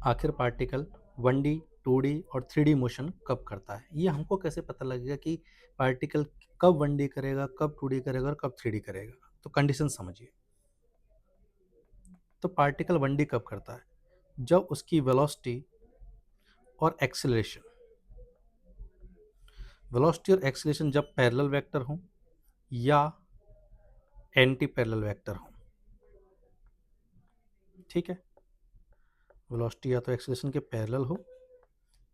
आखिर particle 1D, 2D और 3D motion कब करता है? ये हमको कैसे पता लगेगा कि पार्टिकल कब 1D करेगा, कब 2D करेगा और कब 3D करेगा? तो कंडीशन समझिए। तो पार्टिकल 1D कब करता है? जब उसकी वेलोसिटी और एक्सेलरेशन वेलोसिटी और एक्सेलरेशन जब पैरेलल वेक्टर हों या एंटी पैरेलल वेक्टर हों। ठीक है? वेलोसिटी या तो एक्सेलरेशन के पैरेलल हो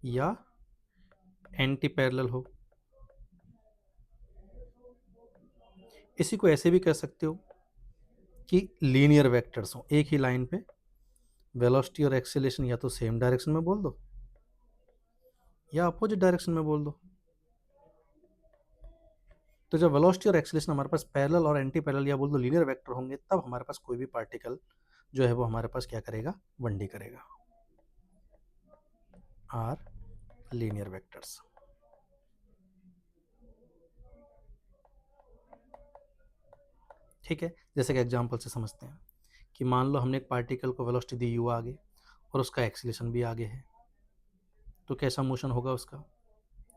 या एंटी पैरेलल हो। इसी को ऐसे भी कह सकते हो कि लीनियर वेक्टर्स हों, एक ही लाइन पे वेलोसिटी और एक्सेलरेशन या तो सेम डायरेक्शन में बोल दो या अपोजिट डायरेक्शन में बोल दो। तो जब वेलोसिटी और एक्सेलरेशन हमारे पास पैरेलल और एंटी पैरेलल या बोल दो लीनियर वेक्टर होंगे, तब हमारे पास कोई भी पार्टिकल जो है वो हमारे पास क्या करेगा? 1D करेगा। Or linear vectors. ठीक है, जैसे कि एग्जांपल से समझते हैं कि मान लो हमने एक पार्टिकल को वेलोसिटी दी u आगे और उसका एक्सेलरेशन भी आगे है, तो कैसा मोशन होगा उसका?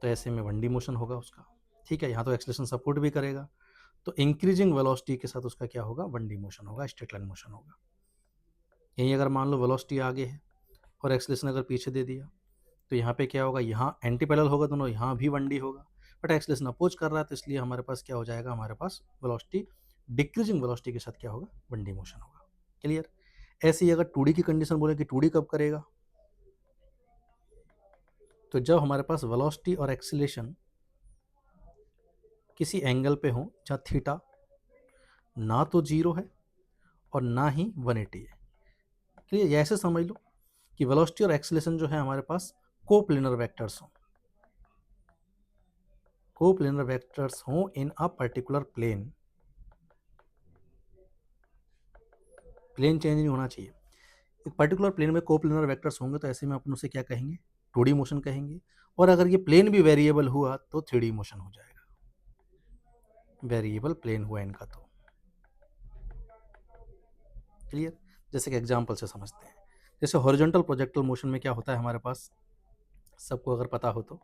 तो ऐसे में 1D मोशन होगा उसका। ठीक है, यहाँ तो एक्सेलरेशन सपोर्ट भी करेगा, तो इंक्रीजिंग वेलोसिटी के साथ उसका क्या होगा? 1D मोशन होगा, स्ट्रेट लाइन मोशन होगा। यहीं अगर मान लो वेलोसिटी आगे है और एक्सेलरेशन अगर पीछे दे दिया, तो यहाँ पे क्या होगा? यहाँ एंटी पैरेलल होगा दोनों, यहाँ भी 1D होगा, बट एक्सेलरेशन अपोज कर रहा है, तो इसलिए हमारे पास क्या हो जाएगा? हमारे पास वेलोसिटी डिक्रीजिंग वेलोसिटी के साथ क्या होगा? 1D मोशन होगा। क्लियर? ऐसे ही अगर 2D की कंडीशन बोले कि 2D कब करेगा, तो जब हमारे पास वेलोसिटी और एक्सेलरेशन किसी एंगल पे हो जहाँ थीटा ना तो 0 है और ना ही 180 है। क्लियर? ये ऐसे समझ लो कि वेलोसिटी और एक्सेलरेशन जो है हमारे पास कोप्लेनर वेक्टर्स हों, कोप्लेनर वेक्टर्स हों in a particular plane. Plane change नहीं होना चाहिए। एक पर्टिकुलर प्लेन में कोप्लेनर वेक्टर्स होंगे, तो ऐसे में अपन उसे क्या कहेंगे? 2D मोशन कहेंगे। और अगर ये प्लेन भी वेरिएबल हुआ तो 3D मोशन हो जाएगा। वेरिएबल प्लेन हुआ इनका तो। क्लियर? जैसे कि एग्जांपल से समझते हैं। जैसे हॉरिजॉन्टल प्रोजेक्टल मोशन में क्या होता है हमारे पास, सबको अगर पता हो तो,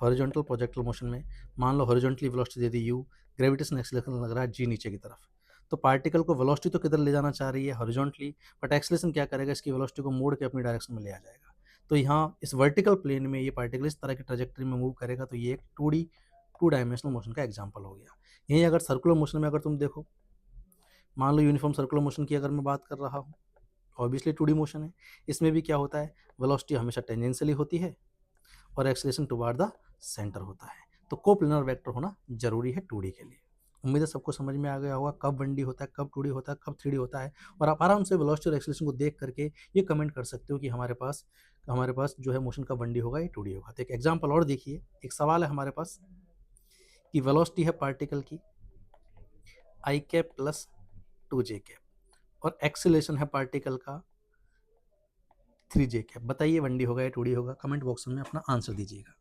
हॉरिजॉन्टल प्रोजेक्टल मोशन में मान लो हॉरिजॉन्टली वेलोसिटी दे दी u, ग्रेविटेशन एक्सेलरेशन लग रहा है g नीचे की तरफ, तो पार्टिकल को वेलोसिटी तो किधर ले जाना चाह रही है? हॉरिजॉन्टली, बट एक्सेलरेशन क्या करेगा? इसकी वेलोसिटी को मोड़ के अपनी डायरेक्शन में ले आ जाएगा। तो यहाँ इस वर्टिकल प्लेन में ये पार्टिकल इस तरह की ट्रेजेक्टरी में मूव करेगा, तो ये एक 2D, टू डायमेंशनल मोशन का एग्जाम्पल हो गया। यहीं अगर सर्कुलर मोशन में अगर तुम देखो, मान लो यूनिफॉर्म सर्कुलर मोशन की अगर मैं बात कर रहा हूँ, ऑब्वियसली 2D मोशन है। इसमें भी क्या होता है? वेलोसिटी हमेशा टेंजेंशियली होती है और एक्सेलरेशन टुवार्ड द सेंटर होता है। तो कोप्लेनर वेक्टर होना जरूरी है 2D के लिए। उम्मीद है सबको समझ में आ गया होगा कब 1D होता है, कब 2D होता है, कब 3D होता है। और आप आराम से वेलोसिटी और एक्सेलरेशन को देख करके ये कमेंट कर सकते हो कि हमारे पास जो है मोशन कब 1D होगा या 2D होगा। तो एक एग्जाम्पल और देखिए, एक सवाल है हमारे पास कि वेलोसिटी है पार्टिकल की आई कैप प्लस 2j कैप और एक्सेलरेशन है पार्टिकल का 3j कैप। बताइए 1D होगा या 2D होगा? कमेंट बॉक्स में अपना आंसर दीजिएगा।